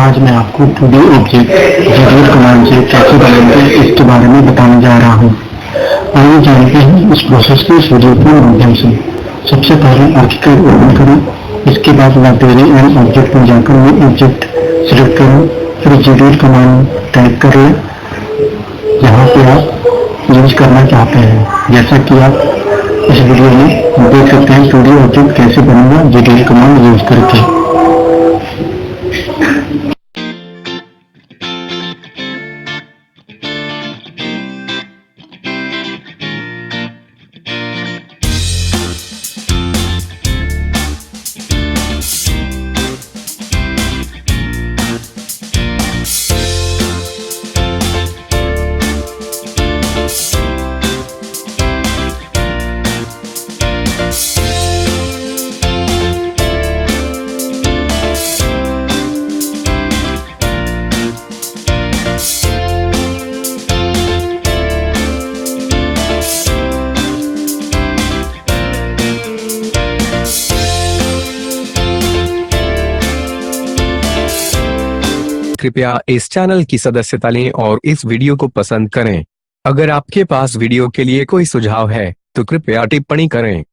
आज मैं आपको 2D ऑब्जेक्ट GDL कमांड से कैसे बनाएंगे इसके बारे में बताने जा रहा हूँ। आइए जानते हैं इस प्रोसेस के इस वीडियो के माध्यम से। सबसे पहले आर्किकैड ओपन करें। इसके बाद लाइब्रेरी एंड ऑब्जेक्ट में जाकर न्यू ऑब्जेक्ट सिलेक्ट करें। फिर GDL कमांड टाइप कर लें जहाँ पे आप यूज करना चाहते हैं। जैसा कि आप इस वीडियो में देख सकते हैं 2D ऑब्जेक्ट कैसे बनेगा GDL कमांड यूज करके। कृपया इस चैनल की सदस्यता लें और इस वीडियो को पसंद करें। अगर आपके पास वीडियो के लिए कोई सुझाव है तो कृपया टिप्पणी करें।